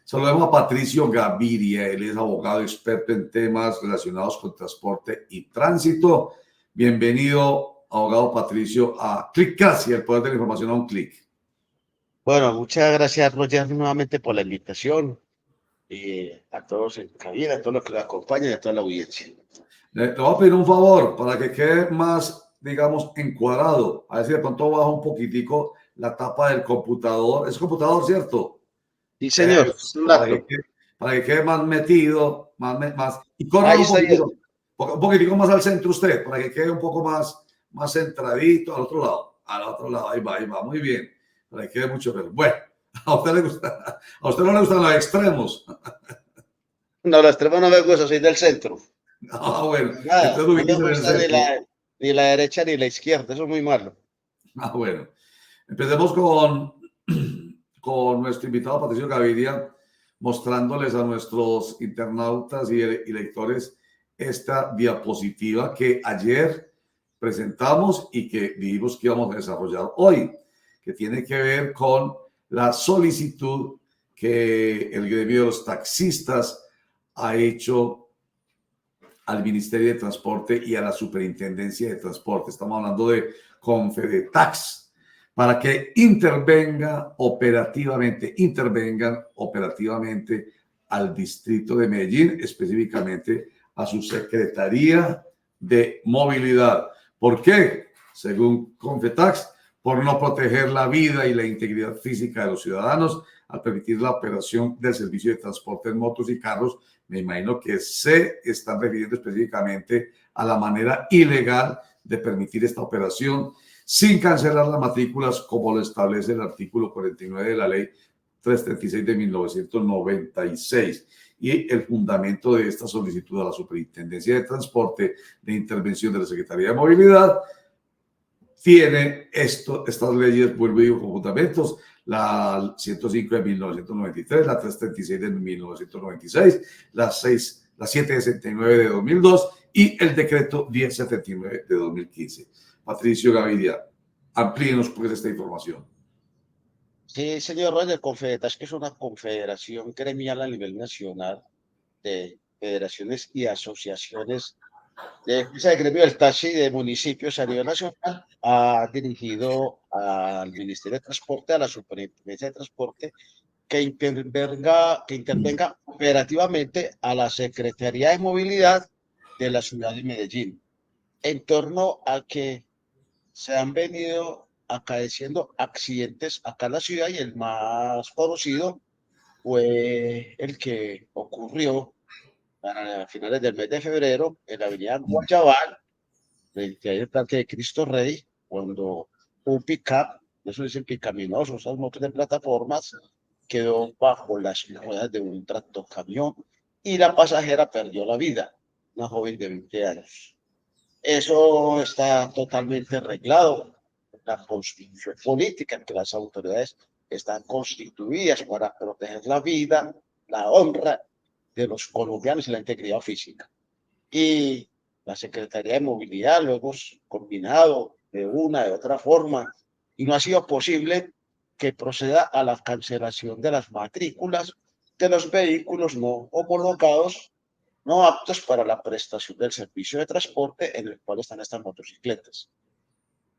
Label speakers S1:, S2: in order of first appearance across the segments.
S1: Saludemos a Patricio Gaviria, él es abogado experto en temas relacionados con transporte y tránsito. Bienvenido, abogado Patricio, a ClickCasi, el poder de la información a un clic.
S2: Bueno, muchas gracias, Roger, nuevamente por la invitación y a todos en cabina, a todos los que nos acompañan y a toda la audiencia.
S1: Le voy a pedir un favor para que quede más, digamos, encuadrado. A ver si de pronto baja un poquitico la tapa del computador. Es computador, ¿cierto?
S2: Sí, señor, es un laptop.
S1: Para que quede más metido, más y corra
S2: Ahí está bien.
S1: un poquitico más al centro usted, para que quede un poco más centradito al otro lado, ahí va, muy bien, para que quede mucho mejor. Bueno, a usted no le gustan los extremos.
S2: No, los extremos no me gusta, soy del centro.
S1: Bueno,
S2: Nada,
S1: entonces
S2: no me
S1: ubíquese en el
S2: gusta
S1: centro.
S2: ni la derecha ni la izquierda, eso es muy malo.
S1: Bueno, empecemos con nuestro invitado Patricio Gaviria, mostrándoles a nuestros internautas y lectores esta diapositiva que ayer presentamos y que dijimos que íbamos a desarrollar hoy, que tiene que ver con la solicitud que el gremio de los taxistas ha hecho al Ministerio de Transporte y a la Superintendencia de Transporte. Estamos hablando de Confedetax, para que intervengan operativamente al distrito de Medellín, específicamente a su Secretaría de Movilidad. ¿Por qué? Según Confetax, por no proteger la vida y la integridad física de los ciudadanos al permitir la operación del servicio de transporte en motos y carros. Me imagino que se están refiriendo específicamente a la manera ilegal de permitir esta operación sin cancelar las matrículas como lo establece el artículo 49 de la ley 336 de 1996. Y el fundamento de esta solicitud a la Superintendencia de Transporte de intervención de la Secretaría de Movilidad tiene estas leyes, vuelvo y digo, con fundamentos, la 105 de 1993, la 336 de 1996, la 769 de 2002 y el decreto 1079 de 2015. Patricio Gaviria, amplíenos pues esta información.
S2: Sí, señor Roger, Confedetas, que es una confederación gremial a nivel nacional de federaciones y asociaciones de gremio del taxi de municipios a nivel nacional, ha dirigido al Ministerio de Transporte, a la Superintendencia de Transporte, que intervenga operativamente a la Secretaría de Movilidad de la ciudad de Medellín, en torno a que se han venido acaeciendo accidentes acá en la ciudad y el más conocido fue el que ocurrió a finales del mes de febrero en la avenida Guayabal, frente al Parque de Cristo Rey, cuando un pick-up, eso dicen picaminosos, esas motos de plataformas, quedó bajo las ruedas de un tractocamión y la pasajera perdió la vida, una joven de 20 años. Eso está totalmente arreglado. La constitución política en que las autoridades están constituidas para proteger la vida, la honra de los colombianos y la integridad física. Y la Secretaría de Movilidad lo hemos combinado de una, de otra forma, y no ha sido posible que proceda a la cancelación de las matrículas de los vehículos no homologados, no aptos para la prestación del servicio de transporte en el cual están estas motocicletas.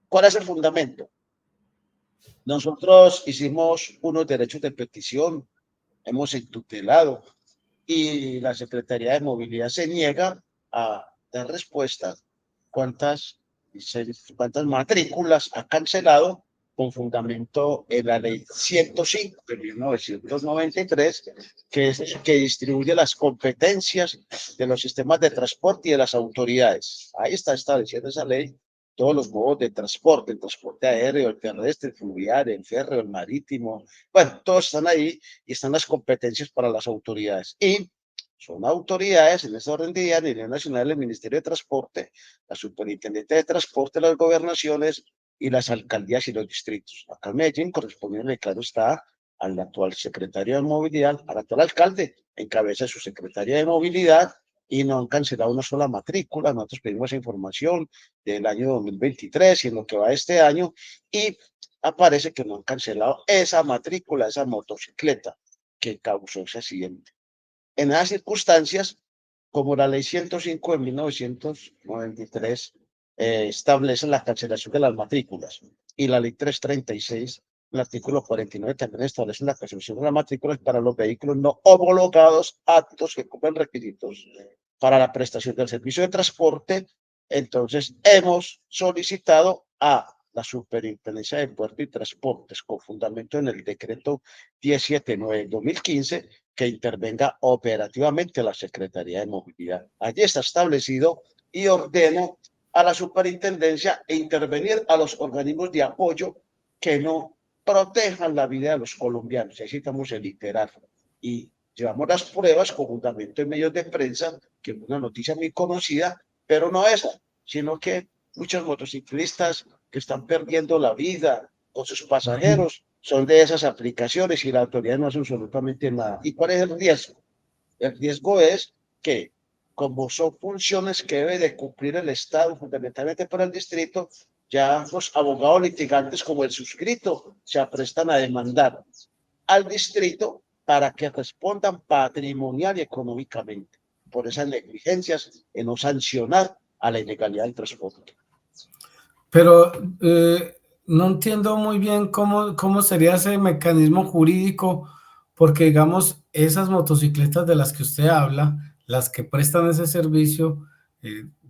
S2: ¿Cuál es el fundamento? Nosotros hicimos unos derechos de petición, hemos tutelado y la Secretaría de Movilidad se niega a dar respuesta cuántas, cuántas matrículas ha cancelado con fundamento en la ley 105 de 1993, que es el que distribuye las competencias de los sistemas de transporte y de las autoridades. Ahí está estableciendo esa ley todos los modos de transporte, el transporte aéreo, el terrestre, el fluvial, el férreo, el marítimo. Bueno, todos están ahí y están las competencias para las autoridades. Y son autoridades en ese orden de día a nivel nacional, el Ministerio de Transporte, la Superintendencia de Transporte, las gobernaciones y las alcaldías y los distritos. Acá en Medellín correspondiente, claro está, al actual secretario de Movilidad, al actual alcalde, encabeza su secretaria de Movilidad y no han cancelado una sola matrícula. Nosotros pedimos esa información del año 2023 y en lo que va este año y aparece que no han cancelado esa matrícula, esa motocicleta. que causó ese accidente. En esas circunstancias, como la ley 105 de 1993 establece la cancelación de las matrículas y la ley 336, el artículo 49 también establece la cancelación de las matrículas para los vehículos no homologados aptos que cumplen requisitos para la prestación del servicio de transporte. Entonces, hemos solicitado a la Superintendencia de Puertos y Transportes, con fundamento en el decreto 179/2015, que intervenga operativamente la Secretaría de Movilidad. Allí está establecido y ordena a la superintendencia intervenir a los organismos de apoyo que no protejan la vida de los colombianos. Necesitamos el literal. Y llevamos las pruebas con fundamento en medios de prensa, que es una noticia muy conocida, pero no esa, sino que muchos motociclistas que están perdiendo la vida con sus pasajeros son de esas aplicaciones y la autoridad no hace absolutamente nada. ¿Y cuál es el riesgo? El riesgo es que, como son funciones que debe de cumplir el Estado, fundamentalmente para el distrito, ya los abogados litigantes como el suscrito se aprestan a demandar al distrito para que respondan patrimonial y económicamente por esas negligencias en no sancionar a la ilegalidad del transporte.
S3: Pero no entiendo muy bien cómo sería ese mecanismo jurídico, porque digamos, esas motocicletas de las que usted habla, las que prestan ese servicio,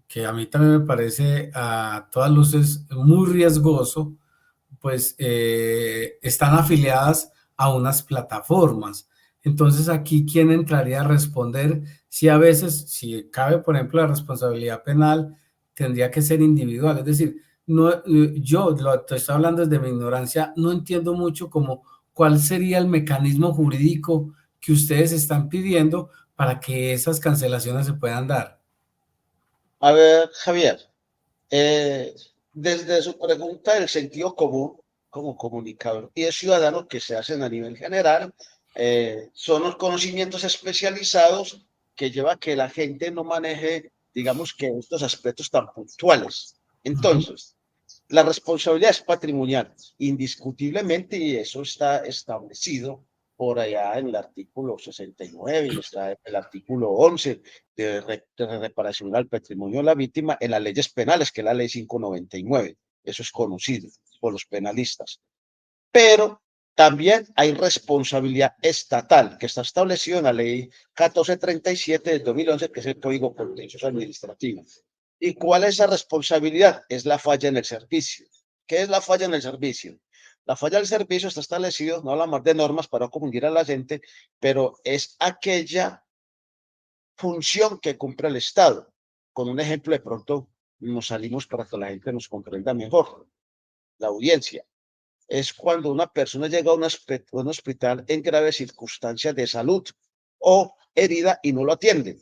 S3: que a mí también me parece a todas luces muy riesgoso, pues están afiliadas a unas plataformas. Entonces aquí, ¿quién entraría a responder? Si a veces, si cabe, por ejemplo, la responsabilidad penal, tendría que ser individual. Es decir, no, yo te estoy hablando desde mi ignorancia, no entiendo mucho como cuál sería el mecanismo jurídico que ustedes están pidiendo para que esas cancelaciones se puedan dar.
S2: A ver, Javier, desde su pregunta, el sentido común como comunicador y de ciudadano que se hacen a nivel general, son los conocimientos especializados que lleva a que la gente no maneje, digamos, que estos aspectos tan puntuales. Entonces, la responsabilidad es patrimonial, indiscutiblemente, y eso está establecido por allá en el artículo 69 y está en el artículo 11 de reparación al patrimonio de la víctima en las leyes penales, que es la ley 599. Eso es conocido por los penalistas. Pero también hay responsabilidad estatal, que está establecido en la ley 1437 del 2011, que es el Código Contencioso Administrativo. ¿Y cuál es esa responsabilidad? Es la falla en el servicio. ¿Qué es la falla en el servicio? La falla del servicio está establecido, no hablamos de normas para confundir a la gente, pero es aquella función que cumple el Estado. Con un ejemplo, de pronto nos salimos para que la gente nos comprenda mejor, la audiencia. Es cuando una persona llega a un hospital en graves circunstancias de salud o herida y no lo atienden.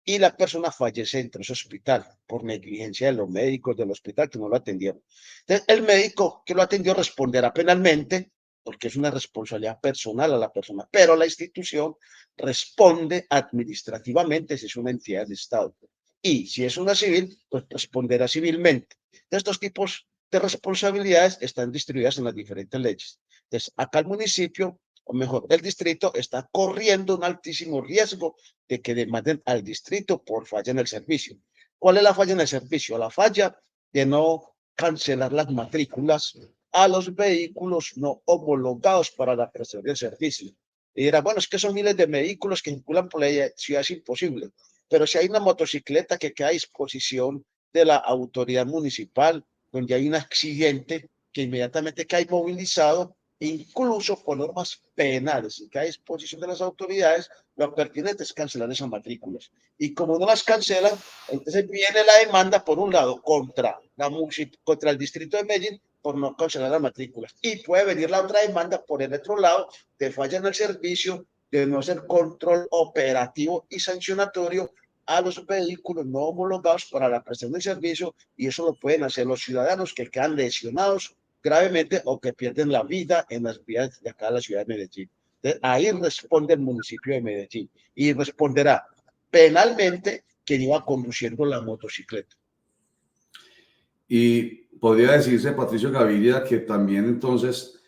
S2: Y la persona fallece dentro de ese hospital por negligencia de los médicos del hospital que no lo atendieron. Entonces, el médico que lo atendió responderá penalmente, porque es una responsabilidad personal a la persona, pero la institución responde administrativamente si es una entidad de Estado. Y si es una civil, pues responderá civilmente. Estos tipos de responsabilidades están distribuidas en las diferentes leyes. Entonces, acá el municipio, o mejor, el distrito, está corriendo un altísimo riesgo de que demanden al distrito por falla en el servicio. ¿Cuál es la falla en el servicio? La falla de no cancelar las matrículas a los vehículos no homologados para la prestación del servicio. Y dirá, bueno, es que son miles de vehículos que circulan por la ciudad, es imposible. Pero si hay una motocicleta que queda a disposición de la autoridad municipal, donde hay un accidente que inmediatamente cae movilizado, incluso por normas penales y que a disposición de las autoridades, lo pertinente es cancelar esas matrículas. Y como no las cancelan, entonces viene la demanda, por un lado, contra el distrito de Medellín por no cancelar las matrículas. Y puede venir la otra demanda por el otro lado, de falla en el servicio, de no hacer control operativo y sancionatorio a los vehículos no homologados para la prestación del servicio, y eso lo pueden hacer los ciudadanos que quedan lesionados gravemente o que pierden la vida en las vías de acá de la ciudad de Medellín. Entonces, ahí responde el municipio de Medellín y responderá penalmente quien iba conduciendo la motocicleta.
S1: Y podría decirse, Patricio Gaviria, que también entonces,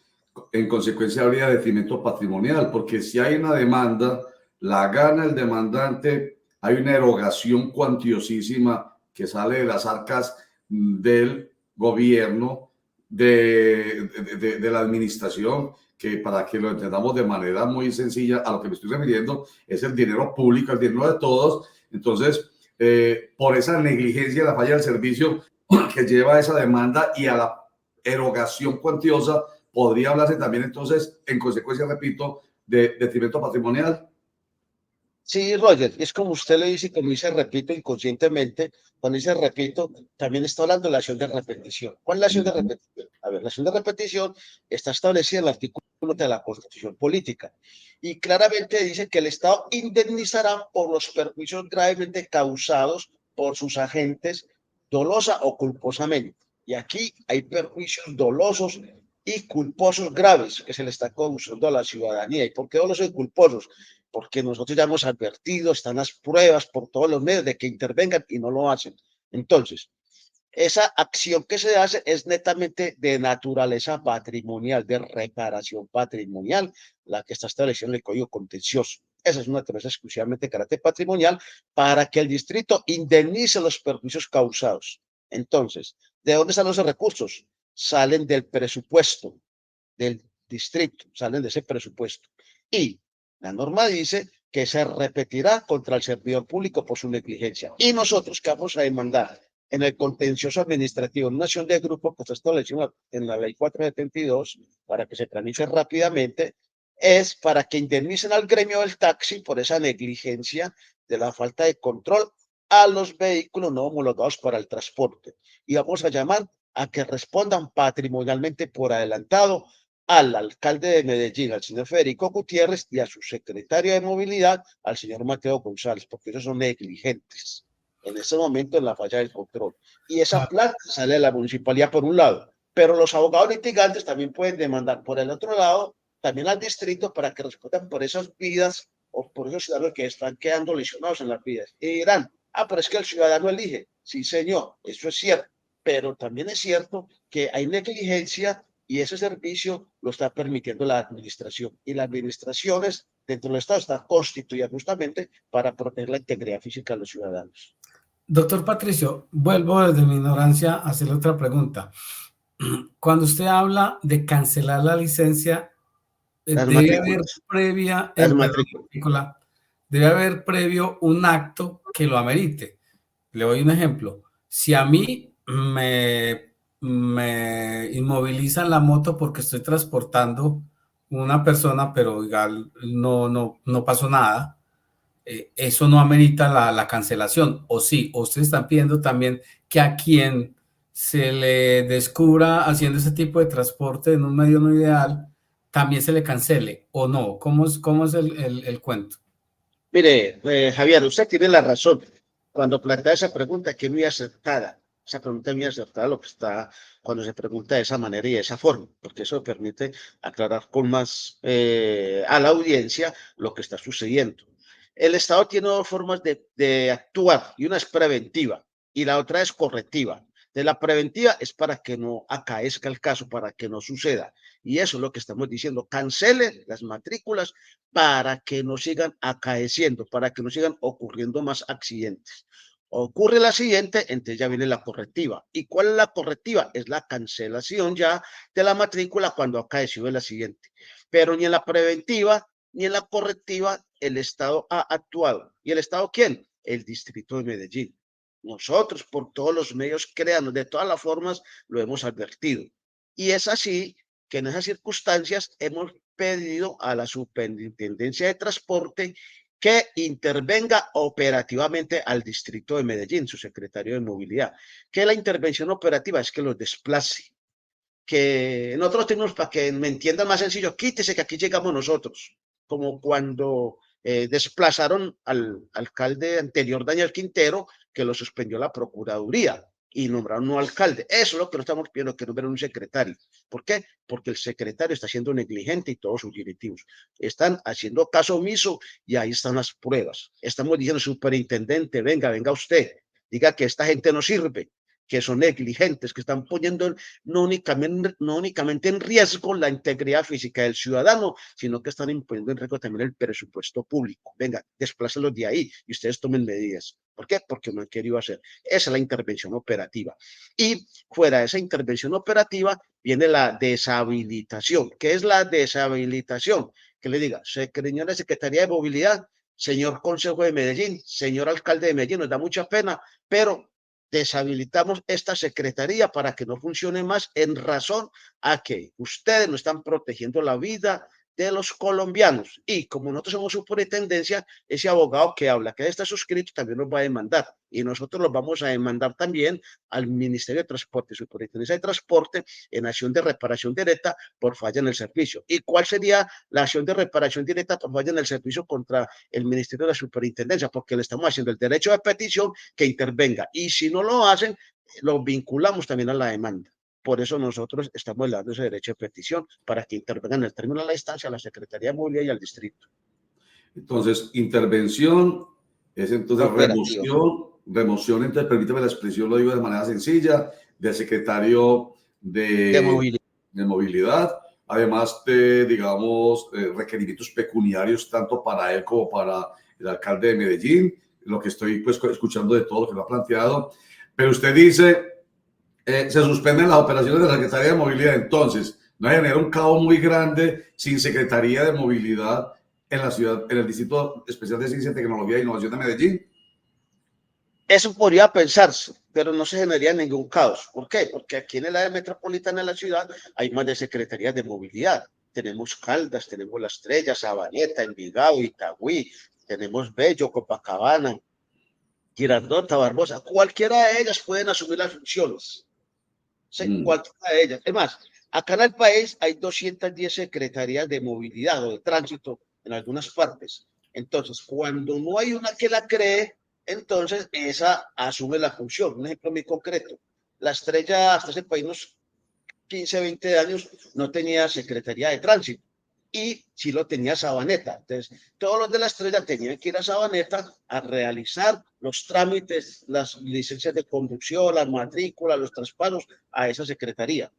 S1: en consecuencia habría detrimento patrimonial, porque si hay una demanda, la gana el demandante, hay una erogación cuantiosísima que sale de las arcas del gobierno, de la administración, que para que lo entendamos de manera muy sencilla, a lo que me estoy refiriendo es el dinero público, el dinero de todos. Entonces, por esa negligencia, la falla del servicio que lleva a esa demanda y a la erogación cuantiosa, podría hablarse también entonces, en consecuencia, repito, de detrimento patrimonial.
S2: Sí, Roger, es como usted le dice, como dice, repito inconscientemente, cuando dice repito, también está hablando de la acción de repetición. ¿Cuál es la acción de repetición? A ver, la acción de repetición está establecida en el artículo de la Constitución Política y claramente dice que el Estado indemnizará por los perjuicios gravemente causados por sus agentes dolosa o culposamente. Y aquí hay perjuicios dolosos y culposos graves que se le está causando a la ciudadanía. ¿Y por qué dolosos y culposos? Porque nosotros ya hemos advertido, están las pruebas por todos los medios de que intervengan y no lo hacen. Entonces, esa acción que se hace es netamente de naturaleza patrimonial, de reparación patrimonial, la que está establecida en el Código Contencioso. Esa es una naturaleza exclusivamente de carácter patrimonial para que el distrito indemnice los perjuicios causados. Entonces, ¿de dónde salen los recursos? Salen del presupuesto del distrito, salen de ese presupuesto. Y la norma dice que se repetirá contra el servidor público por su negligencia. Y nosotros que vamos a demandar en el contencioso administrativo, una acción de grupo que está establecida en la ley 472 para que se tramite rápidamente, es para que indemnicen al gremio del taxi por esa negligencia de la falta de control a los vehículos no homologados para el transporte. Y vamos a llamar a que respondan patrimonialmente por adelantado al alcalde de Medellín, al señor Federico Gutiérrez, y a su secretario de movilidad, al señor Mateo González, porque ellos son negligentes en ese momento en la falla del control. Y esa plata sale de la municipalidad por un lado, pero los abogados litigantes también pueden demandar por el otro lado, también al distrito, para que respondan por esas vidas o por esos ciudadanos que están quedando lesionados en las vidas. Y dirán, pero es que el ciudadano elige. Sí, señor, eso es cierto, pero también es cierto que hay negligencia y ese servicio lo está permitiendo la administración. Y las administraciones dentro del Estado están constituidas justamente para proteger la integridad física de los ciudadanos.
S3: Doctor Patricio, vuelvo desde mi ignorancia a hacerle otra pregunta. Cuando usted habla de cancelar la licencia, debe haber previa, debe haber previo un acto que lo amerite. Le doy un ejemplo. Si a mí me inmovilizan la moto porque estoy transportando una persona, pero igual no pasó nada, eso no amerita la cancelación, o sí, o ustedes están pidiendo también que a quien se le descubra haciendo ese tipo de transporte en un medio no ideal, también se le cancele, o no. ¿Cómo es el cuento?
S2: Mire, Javier, usted tiene la razón cuando plantea esa pregunta, que es muy acertada. Esa pregunta es muy acertada lo que está cuando se pregunta de esa manera y de esa forma, porque eso permite aclarar con más a la audiencia lo que está sucediendo. El Estado tiene dos formas de actuar, y una es preventiva y la otra es correctiva. De la preventiva es para que no acaezca el caso, para que no suceda. Y eso es lo que estamos diciendo. Cancele las matrículas para que no sigan acaeciendo, para que no sigan ocurriendo más accidentes. Ocurre la siguiente, entonces ya viene la correctiva. ¿Y cuál es la correctiva? Es la cancelación ya de la matrícula cuando acaeció la siguiente. Pero ni en la preventiva ni en la correctiva el Estado ha actuado. ¿Y el Estado quién? El Distrito de Medellín. Nosotros, por todos los medios creados, de todas las formas, lo hemos advertido. Y es así que en esas circunstancias hemos pedido a la Superintendencia de Transporte que intervenga operativamente al Distrito de Medellín, su secretario de Movilidad. Que la intervención operativa es que los desplace. Que nosotros tenemos, para que me entiendan más sencillo, quítese que aquí llegamos nosotros, como cuando desplazaron al alcalde anterior, Daniel Quintero, que lo suspendió la Procuraduría y nombraron un nuevo alcalde. Eso es lo que nos estamos pidiendo, que nombren un secretario. ¿Por qué? Porque el secretario está siendo negligente y todos sus directivos están haciendo caso omiso y ahí están las pruebas. Estamos diciendo, superintendente, venga usted, diga que esta gente no sirve, que son negligentes, que están poniendo no únicamente en riesgo la integridad física del ciudadano, sino que están imponiendo en riesgo también el presupuesto público. Venga, desplácelos de ahí y ustedes tomen medidas. ¿Por qué? Porque no han querido hacer. Esa es la intervención operativa. Y fuera de esa intervención operativa viene la deshabilitación. ¿Qué es la deshabilitación? Que le diga, señora Secretaría de Movilidad, señor Consejo de Medellín, señor Alcalde de Medellín, nos da mucha pena, pero deshabilitamos esta secretaría para que no funcione más en razón a que ustedes no están protegiendo la vida de los colombianos. Y como nosotros somos superintendencia, ese abogado que habla, que está suscrito, también nos va a demandar. Y nosotros los vamos a demandar también al Ministerio de Transporte, Superintendencia de Transporte, en acción de reparación directa por falla en el servicio. ¿Y cuál sería la acción de reparación directa por falla en el servicio contra el Ministerio de la Superintendencia? Porque le estamos haciendo el derecho de petición que intervenga. Y si no lo hacen, lo vinculamos también a la demanda. Por eso nosotros estamos dando ese derecho de petición para que intervengan en el término de la instancia a la Secretaría de Movilidad y al distrito.
S1: Entonces, intervención es entonces remoción, entonces permítame la expresión, lo digo de manera sencilla, del secretario de movilidad, además de, digamos, requerimientos pecuniarios tanto para él como para el alcalde de Medellín, lo que estoy pues escuchando de todo lo que lo ha planteado, pero usted dice, se suspenden las operaciones de la Secretaría de Movilidad, entonces no hay que tener un caos muy grande sin Secretaría de Movilidad en la ciudad, en el Distrito Especial de Ciencia, Tecnología e Innovación de Medellín.
S2: Eso podría pensarse, pero no se generaría ningún caos. ¿Por qué? Porque aquí en el área metropolitana de la ciudad hay más de secretarías de movilidad. Tenemos Caldas, tenemos La Estrella, Sabaneta, Envigado, Itagüí, tenemos Bello, Copacabana, Girardota, Barbosa. Cualquiera de ellas pueden asumir las funciones. Sí, cualquiera de ellas. Es más, acá en el país hay 210 secretarías de movilidad o de tránsito en algunas partes. Entonces, cuando no hay una que la cree, entonces esa asume la función. Un ejemplo muy concreto. La Estrella hasta hace país unos 15, 20 años no tenía secretaría de tránsito y sí lo tenía Sabaneta. Entonces, todos los de la Estrella tenían que ir a Sabaneta a realizar los trámites, las licencias de conducción, las matrículas, los traspasos a esa secretaría.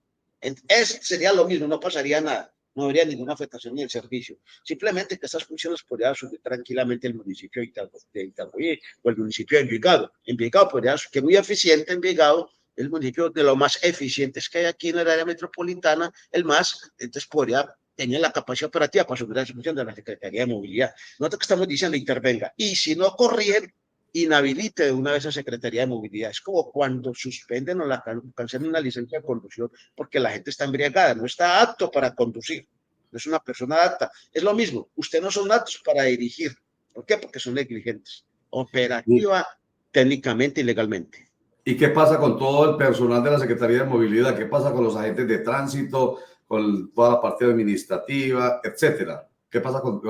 S2: Sería lo mismo, no pasaría nada. No habría ninguna afectación en el servicio. Simplemente que estas funciones podría asumir tranquilamente el municipio de Itagüí o el municipio de Envigado. Envigado podría, que es muy eficiente Envigado, el municipio de los más eficientes que hay aquí en el área metropolitana, el más, entonces podría tener la capacidad operativa para asumir la función de la Secretaría de Movilidad. Nosotros que estamos diciendo intervenga. Y si no corrigen, inhabilite de una vez a Secretaría de Movilidad. Es como cuando suspenden o la cancelan una licencia de conducción porque la gente está embriagada, no está apto para conducir, no es una persona apta. Es lo mismo, ustedes no son aptos para dirigir. ¿Por qué? Porque son negligentes, operativa, técnicamente y legalmente.
S1: ¿Y qué pasa con todo el personal de la Secretaría de Movilidad? ¿Qué pasa con los agentes de tránsito, con toda la parte administrativa, etcétera? ¿Qué pasa con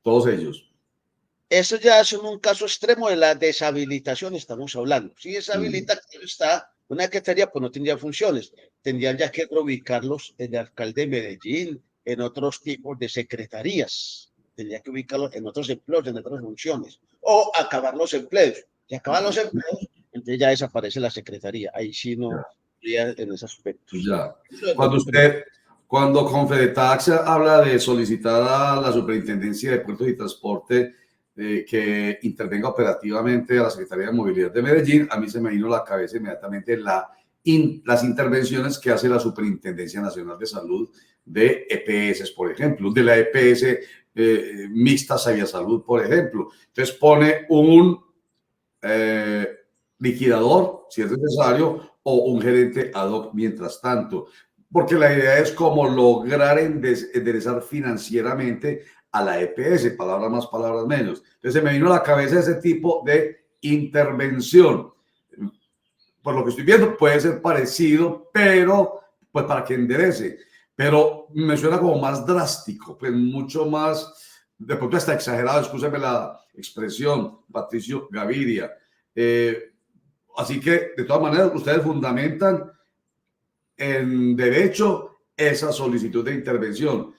S1: todos ellos?
S2: Eso ya es un caso extremo de la deshabilitación, estamos hablando. Si deshabilita, está una secretaría, pues no tendría funciones. Tendrían ya que reubicarlos en el alcalde de Medellín, en otros tipos de secretarías. Tendría que ubicarlos en otros empleos, en otras funciones. O acabar los empleos. Si acaban los empleos, entonces ya desaparece la secretaría. Ahí sí no habría en ese aspecto.
S1: Ya. Cuando Confedetax habla de solicitar a la Superintendencia de Puertos y Transporte que intervenga operativamente a la Secretaría de Movilidad de Medellín, a mí se me vino a la cabeza inmediatamente las intervenciones que hace la Superintendencia Nacional de Salud de EPS, por ejemplo, de la EPS mixta Sabia Salud, por ejemplo. Entonces pone un liquidador, si es necesario, o un gerente ad hoc mientras tanto, porque la idea es como lograr enderezar financieramente a la EPS, palabras más, palabras menos. Entonces se me vino a la cabeza ese tipo de intervención. Por lo que estoy viendo puede ser parecido, pero pues para que enderece. Pero me suena como más drástico, pues mucho más, de pronto hasta exagerado, escúcheme la expresión, Patricio Gaviria. Así que, de todas maneras, ustedes fundamentan en derecho esa solicitud de intervención.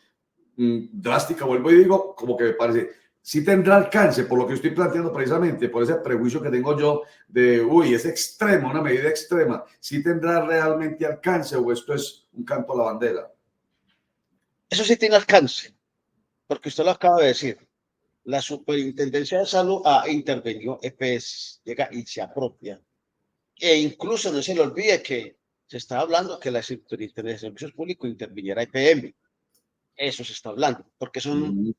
S1: Drástica, vuelvo y digo, como que me parece, sí tendrá alcance, por lo que estoy planteando precisamente, por ese prejuicio que tengo yo de, uy, es extremo, una medida extrema, sí tendrá realmente alcance o esto es un canto a la bandera.
S2: Eso sí tiene alcance, porque usted lo acaba de decir. La Superintendencia de Salud ha intervenido, EPS llega y se apropia. E incluso no se le olvide que se está hablando que la Superintendencia de Servicios Públicos interviniera EPM. Eso se está hablando, porque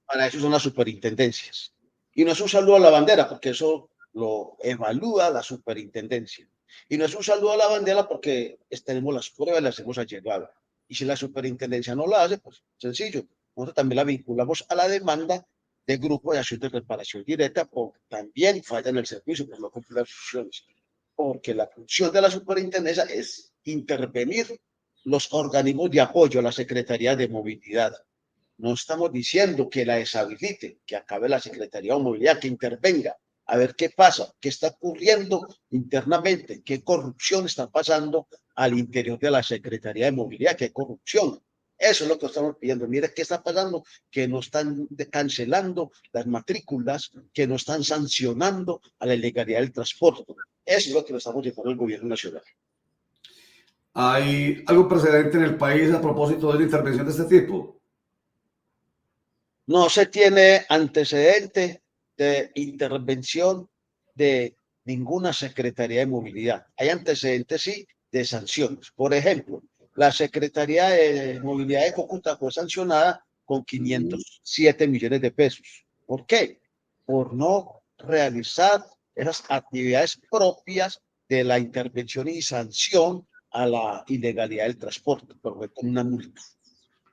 S2: para eso son las superintendencias. Y no es un saludo a la bandera, porque eso lo evalúa la superintendencia. Y no es un saludo a la bandera porque tenemos las pruebas, las hemos allegado. Y si la superintendencia no la hace, pues sencillo. Nosotros también la vinculamos a la demanda de grupo de acción de reparación directa, porque también falla en el servicio, por no cumplir las funciones. Porque la función de la superintendencia es intervenir los organismos de apoyo a la Secretaría de Movilidad. No estamos diciendo que la deshabilite, que acabe la Secretaría de Movilidad, que intervenga, a ver qué pasa, qué está ocurriendo internamente, qué corrupción está pasando al interior de la Secretaría de Movilidad, qué corrupción. Eso es lo que estamos pidiendo. Mire qué está pasando, que nos están cancelando las matrículas, que nos están sancionando a la ilegalidad del transporte. Eso es lo que nos estamos llevando al gobierno nacional.
S1: ¿Hay algún precedente en el país a propósito de una intervención de este tipo?
S2: No se tiene antecedente de intervención de ninguna Secretaría de Movilidad. Hay antecedentes, sí, de sanciones. Por ejemplo, la Secretaría de Movilidad de Cúcuta fue sancionada con 507 millones de pesos. ¿Por qué? Por no realizar esas actividades propias de la intervención y sanción a la ilegalidad del transporte, pero fue con una multa.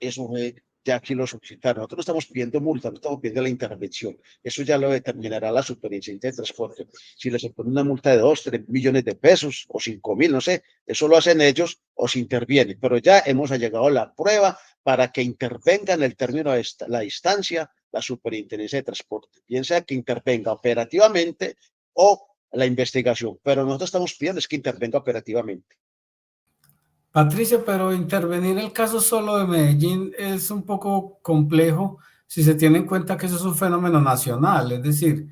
S2: Eso fue ya aquí lo solicitaron. Nosotros no estamos pidiendo multa, no estamos pidiendo la intervención. Eso ya lo determinará la Superintendencia de Transporte. Si les pone una multa de 2, 3 millones de pesos o 5.000, no sé, eso lo hacen ellos o se interviene. Pero ya hemos llegado a la prueba para que intervenga en el término de la distancia la Superintendencia de Transporte. Bien sea que intervenga operativamente o la investigación. Pero nosotros estamos pidiendo es que intervenga operativamente.
S3: Patricio, pero intervenir el caso solo de Medellín es un poco complejo si se tiene en cuenta que eso es un fenómeno nacional, es decir,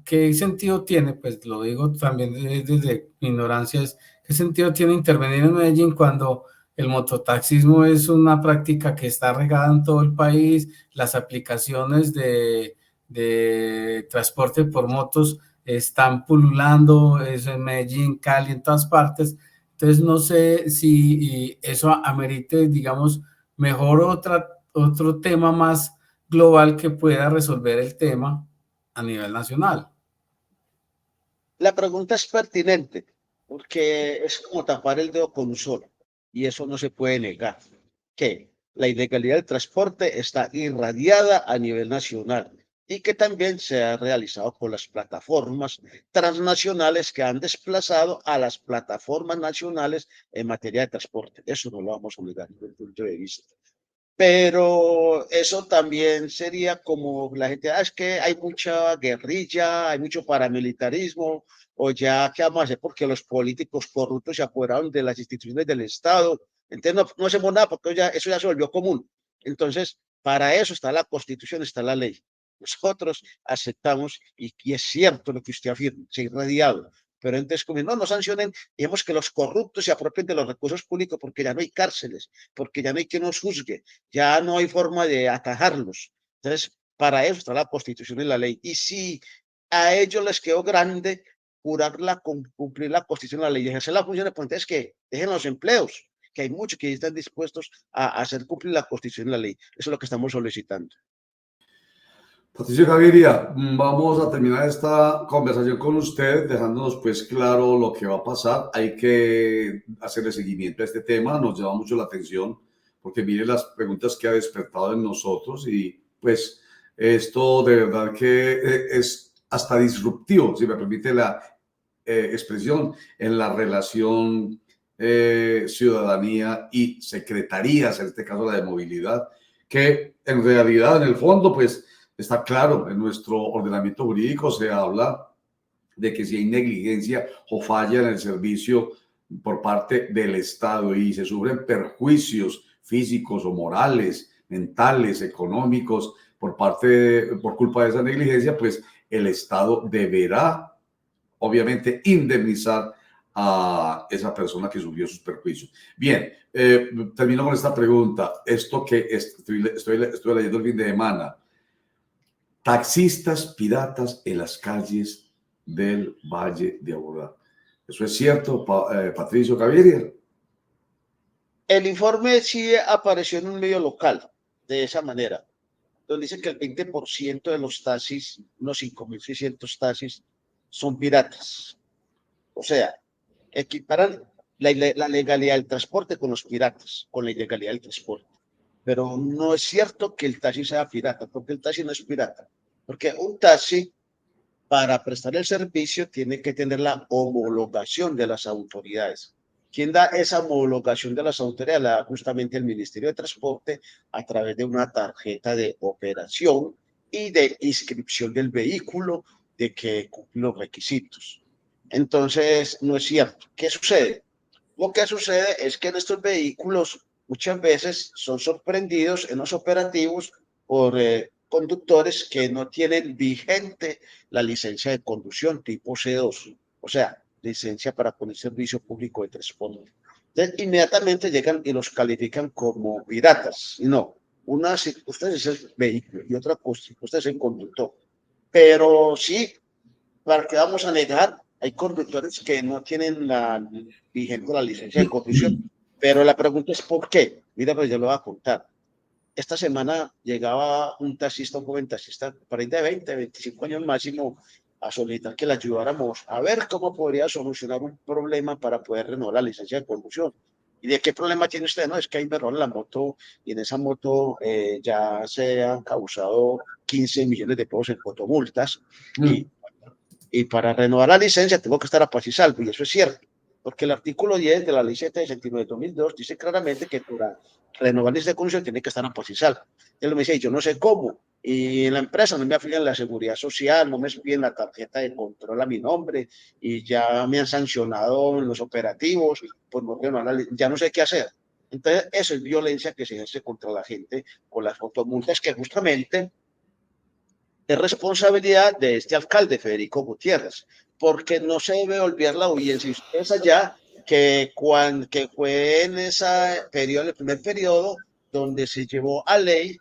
S3: ¿qué sentido tiene? Pues lo digo también desde mi ignorancia, ¿qué sentido tiene intervenir en Medellín cuando el mototaxismo es una práctica que está regada en todo el país, las aplicaciones de transporte por motos están pululando, eso en Medellín, Cali, en todas partes? Entonces no sé si eso amerite, digamos, mejor otro tema más global que pueda resolver el tema a nivel nacional.
S2: La pregunta es pertinente porque es como tapar el dedo con un sol y eso no se puede negar, que la ilegalidad del transporte está irradiada a nivel nacional y que también se ha realizado por las plataformas transnacionales que han desplazado a las plataformas nacionales en materia de transporte. Eso no lo vamos a negar desde el punto de vista. Pero eso también sería como la gente, es que hay mucha guerrilla, hay mucho paramilitarismo, o ya, ¿qué vamos a hacer? Porque los políticos corruptos se apoderaron de las instituciones del Estado. Entonces no hacemos nada porque eso ya se volvió común. Entonces, para eso está la Constitución, está la ley. Nosotros aceptamos, y es cierto lo que usted afirma, se ha irradiado. Pero entonces, como no sancionen, digamos que los corruptos se apropien de los recursos públicos porque ya no hay cárceles, porque ya no hay quien nos juzgue, ya no hay forma de atajarlos. Entonces, para eso está la Constitución y la ley. Y si a ellos les quedó grande cumplir la Constitución y la ley y ejercer la función, pues entonces que dejen los empleos, que hay muchos que están dispuestos a hacer cumplir la Constitución y la ley. Eso es lo que estamos solicitando.
S1: Patricio Gaviria, vamos a terminar esta conversación con usted dejándonos pues claro lo que va a pasar. Hay que hacerle seguimiento a este tema, nos llama mucho la atención porque mire las preguntas que ha despertado en nosotros y pues esto de verdad que es hasta disruptivo, si me permite la expresión, en la relación ciudadanía y secretarías, en este caso la de movilidad, que en realidad en el fondo pues está claro, en nuestro ordenamiento jurídico se habla de que si hay negligencia o falla en el servicio por parte del Estado y se sufren perjuicios físicos o morales, mentales, económicos, por culpa de esa negligencia, pues el Estado deberá, obviamente, indemnizar a esa persona que sufrió sus perjuicios. Bien, termino con esta pregunta. Esto que estoy leyendo el fin de semana. Taxistas piratas en las calles del Valle de Aburrá. ¿Eso es cierto, Patricio Gaviria?
S2: El informe sí apareció en un medio local, de esa manera, donde dice que el 20% de los taxis, unos 5.600 taxis, son piratas. O sea, equiparan la legalidad del transporte con los piratas, con la ilegalidad del transporte. Pero no es cierto que el taxi sea pirata, porque el taxi no es pirata. Porque un taxi, para prestar el servicio, tiene que tener la homologación de las autoridades. ¿Quién da esa homologación de las autoridades? La da justamente el Ministerio de Transporte a través de una tarjeta de operación y de inscripción del vehículo de que cumple los requisitos. Entonces, no es cierto. ¿Qué sucede? Lo que sucede es que en estos vehículos muchas veces son sorprendidos en los operativos por conductores que no tienen vigente la licencia de conducción tipo C2, o sea, licencia para poner servicio público de transporte. Entonces, inmediatamente llegan y los califican como piratas. Y no, una circunstancia es el vehículo y otra circunstancia es el conductor. Pero sí, ¿para qué vamos a negar? Hay conductores que no tienen vigente la licencia de conducción, pero la pregunta es ¿por qué? Mira, pues yo lo voy a contar. Esta semana llegaba un taxista, un joven taxista, por ahí de 20, 25 años máximo, a solicitar que le ayudáramos a ver cómo podría solucionar un problema para poder renovar la licencia de conducción. ¿Y de qué problema tiene usted? No, es que ahí me roban la moto y en esa moto ya se han causado 15 millones de pesos en fotomultas y para renovar la licencia tengo que estar a paz y salvo, y eso es cierto, porque el artículo 10 de la ley 769 de 2002 dice claramente que para renovar la licencia de conducción tiene que estar a paz y salvo. Él me dice, yo no sé cómo, y en la empresa no me afilian la seguridad social, no me piden la tarjeta de control a mi nombre, y ya me han sancionado en los operativos, pues no, ya no sé qué hacer. Entonces, eso es violencia que se ejerce contra la gente con las fotomultas que justamente es responsabilidad de este alcalde, Federico Gutiérrez, porque no se debe olvidar la audiencia. Ustedes allá que fue en ese periodo, el primer periodo, donde se llevó a ley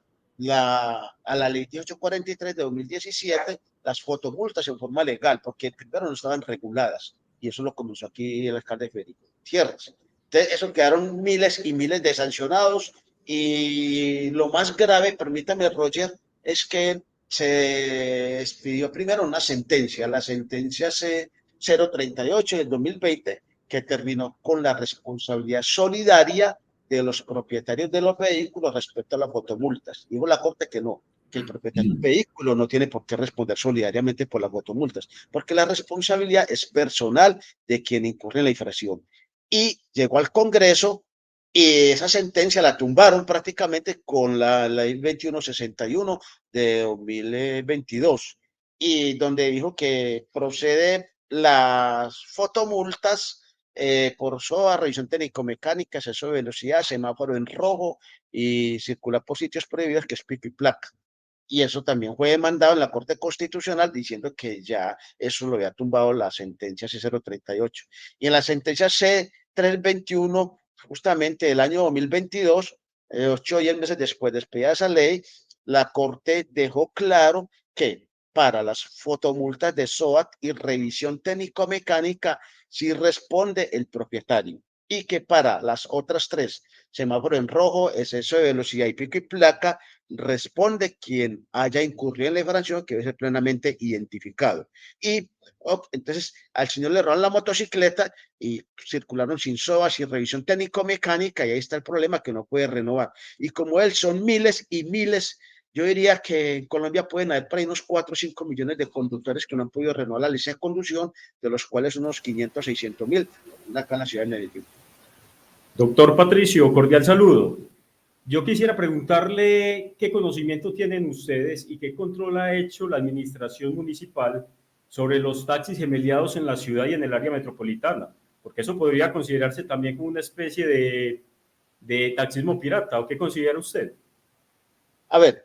S2: a la ley 1843 de 2017 las fotomultas en forma legal, porque primero no estaban reguladas, y eso lo comenzó aquí el alcalde Federico Gutiérrez. Entonces, eso quedaron miles y miles de sancionados, y lo más grave, permítame, Roger, es que se expidió primero una sentencia, la sentencia C038 del 2020, que terminó con la responsabilidad solidaria de los propietarios de los vehículos respecto a las fotomultas. Dijo la Corte que no, que el propietario del vehículo no tiene por qué responder solidariamente por las fotomultas, porque la responsabilidad es personal de quien incurre en la infracción. Y llegó al Congreso y esa sentencia la tumbaron prácticamente con la ley 2161 de 2022, y donde dijo que procede las fotomultas por SOA, revisión técnico-mecánica, exceso de velocidad, semáforo en rojo y circular por sitios prohibidos, que es pico y placa. Y eso también fue demandado en la Corte Constitucional diciendo que ya eso lo había tumbado la sentencia C038. Y en la sentencia C321, justamente del año 2022, 8 o 10 meses después de expedir esa ley, la Corte dejó claro que para las fotomultas de SOAT y revisión técnico-mecánica sí responde el propietario, y que para las otras tres, semáforo en rojo, exceso de velocidad y pico y placa, responde quien haya incurrido en la infracción, que debe ser plenamente identificado. Y entonces al señor le roban la motocicleta y circularon sin SOA, sin revisión técnico-mecánica, y ahí está el problema, que no puede renovar. Y como él son miles y miles, yo diría que en Colombia pueden haber por ahí unos 4 o 5 millones de conductores que no han podido renovar la licencia de conducción, de los cuales unos 500 o 600 mil acá en la ciudad de Medellín.
S4: Doctor Patricio, cordial saludo. Yo quisiera preguntarle qué conocimiento tienen ustedes y qué control ha hecho la administración municipal sobre los taxis gemeliados en la ciudad y en el área metropolitana, porque eso podría considerarse también como una especie de taxismo pirata, ¿o qué considera usted?
S2: A ver,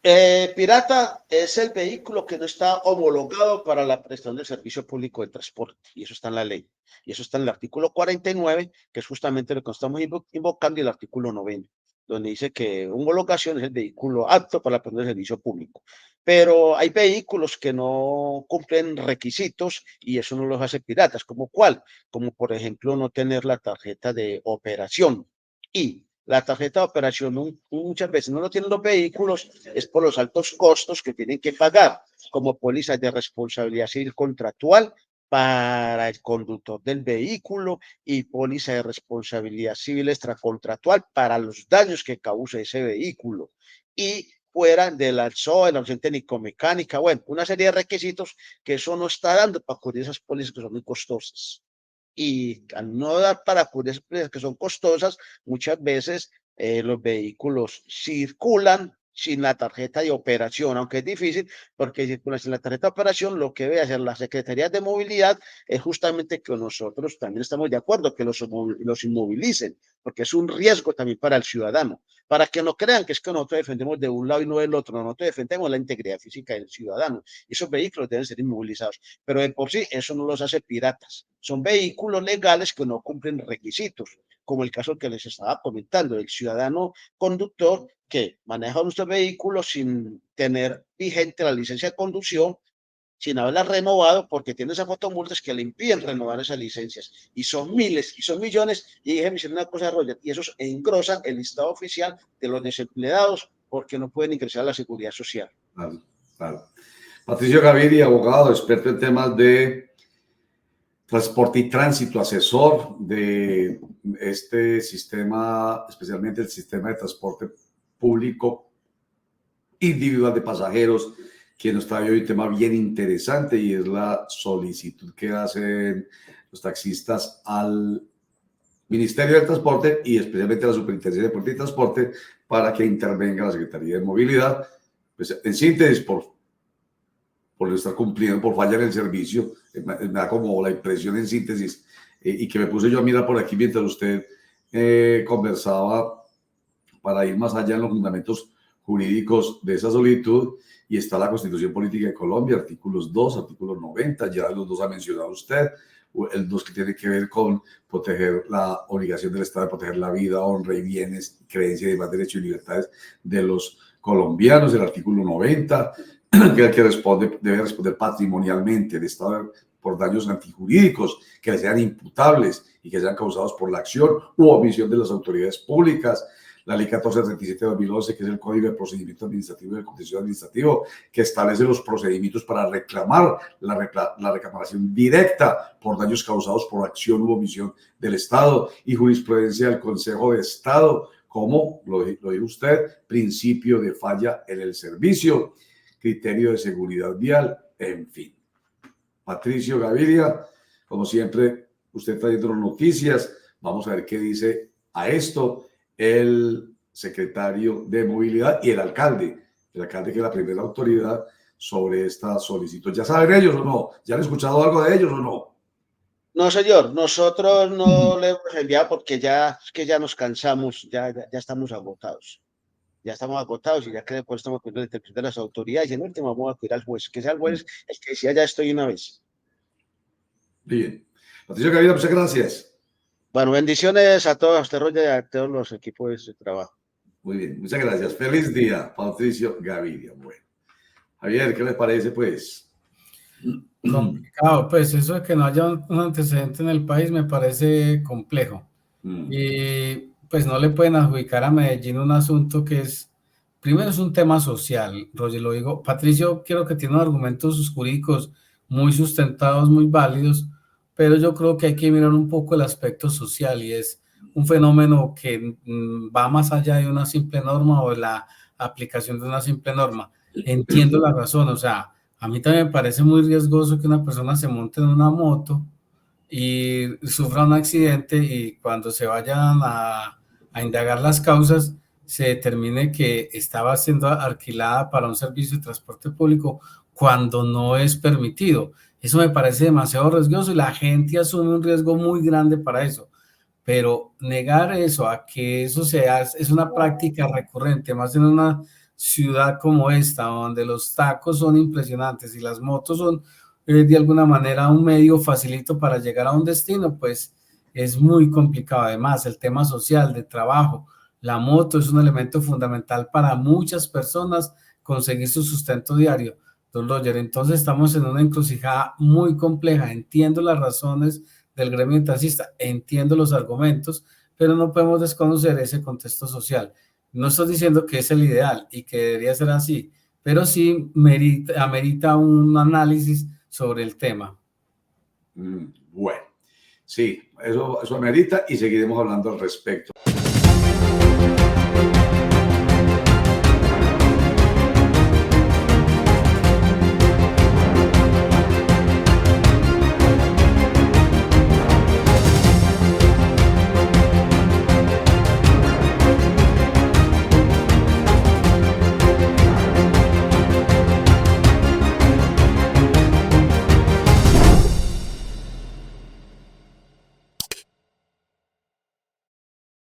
S2: Pirata es el vehículo que no está homologado para la prestación del servicio público de transporte, y eso está en la ley. Y eso está en el artículo 49, que es justamente lo que estamos invocando, y el artículo 90, donde dice que homologación es el vehículo apto para la prestación del servicio público. Pero hay vehículos que no cumplen requisitos y eso no los hace piratas. ¿Como cuál? Como por ejemplo no tener la tarjeta de operación. Y la tarjeta de operación muchas veces no lo tienen los vehículos, es por los altos costos que tienen que pagar, como pólizas de responsabilidad civil contractual para el conductor del vehículo y póliza de responsabilidad civil extracontractual para los daños que cause ese vehículo. Y fuera de la SOE, la opción técnico-mecánica, bueno, una serie de requisitos que eso no está dando para cubrir esas pólizas que son muy costosas. Y al no dar para cubrir esas pólizas que son costosas, muchas veces los vehículos circulan sin la tarjeta de operación, aunque es difícil, porque circulan sin la tarjeta de operación. Lo que debe hacer la Secretaría de Movilidad es justamente que nosotros también estamos de acuerdo que los inmovilicen, porque es un riesgo también para el ciudadano, para que no crean que es que nosotros defendemos de un lado y no del otro. Nosotros defendemos la integridad física del ciudadano y esos vehículos deben ser inmovilizados, pero de por sí eso no los hace piratas. Son vehículos legales que no cumplen requisitos, como el caso que les estaba comentando, el ciudadano conductor que maneja nuestro vehículo sin tener vigente la licencia de conducción, sin haberla renovado, porque tiene esas fotomultas que le impiden renovar esas licencias. Y son miles, y son millones, y déjeme decir una cosa, Roger, y esos engrosan el listado oficial de los desempleados porque no pueden ingresar a la seguridad social.
S1: Claro, claro. Patricio Gaviria, abogado, experto en temas de transporte y tránsito, asesor de este sistema, especialmente el sistema de transporte público individual de pasajeros, que nos trae hoy un tema bien interesante y es la solicitud que hacen los taxistas al Ministerio del Transporte y especialmente a la Superintendencia de Transporte y Transporte para que intervenga la Secretaría de Movilidad, pues en síntesis por no estar cumpliendo, por fallar en el servicio. Me da como la impresión en síntesis, y que me puse yo a mirar por aquí mientras usted conversaba para ir más allá en los fundamentos jurídicos de esa solicitud, y está la Constitución Política de Colombia, artículos 2, artículo 90, ya los dos ha mencionado usted, el 2 que tiene que ver con proteger la obligación del Estado de proteger la vida, honra y bienes, creencias y demás derechos y libertades de los colombianos, el artículo 90, que el que debe responder patrimonialmente el Estado por daños antijurídicos que le sean imputables y que sean causados por la acción u omisión de las autoridades públicas. La Ley 1437 de 2011, que es el Código de Procedimiento Administrativo y del Contencioso Administrativo, que establece los procedimientos para reclamar la reclamación directa por daños causados por acción u omisión del Estado, y jurisprudencia del Consejo de Estado, como lo dijo usted, principio de falla en el servicio, criterio de seguridad vial, en fin. Patricio Gaviria, como siempre, usted trayendo noticias. Vamos a ver qué dice a esto el secretario de Movilidad y el alcalde que es la primera autoridad sobre esta solicitud. ¿Ya saben ellos o no? ¿Ya han escuchado algo de ellos o no?
S2: No, señor, nosotros no le hemos enviado porque es que ya nos cansamos, ya estamos agotados. Ya estamos agotados y ya que después estamos pidiendo la interpretación de las autoridades y en último vamos a acudir al juez, que sea el juez el que decía ya estoy una vez.
S1: Bien. Patricio Gaviria, muchas gracias.
S2: Bueno, bendiciones a todos, a usted, Roger, y a todos los equipos de trabajo.
S1: Muy bien, muchas gracias. Feliz día, Patricio Gaviria. Bueno, Javier, ¿qué les parece, pues?
S3: Complicado, pues eso de que no haya un antecedente en el país me parece complejo. Y pues no le pueden adjudicar a Medellín un asunto que primero es un tema social, Roger, lo digo. Patricio, creo que tiene argumentos jurídicos muy sustentados, muy válidos, pero yo creo que hay que mirar un poco el aspecto social, y es un fenómeno que va más allá de una simple norma o de la aplicación de una simple norma. Entiendo la razón, o sea, a mí también me parece muy riesgoso que una persona se monte en una moto y sufra un accidente y cuando se vayan a indagar las causas se determine que estaba siendo alquilada para un servicio de transporte público cuando no es permitido. Eso me parece demasiado riesgoso y la gente asume un riesgo muy grande para eso. Pero negar eso a que eso es una práctica recurrente, más en una ciudad como esta, donde los tacos son impresionantes y las motos son de alguna manera un medio facilito para llegar a un destino, pues es muy complicado. Además, el tema social, de trabajo, la moto es un elemento fundamental para muchas personas conseguir su sustento diario. Don Roger, entonces estamos en una encrucijada muy compleja. Entiendo las razones del gremio taxista, entiendo los argumentos, pero no podemos desconocer ese contexto social. No estoy diciendo que es el ideal y que debería ser así, pero sí amerita un análisis sobre el tema.
S1: Bueno, sí, eso amerita y seguiremos hablando al respecto.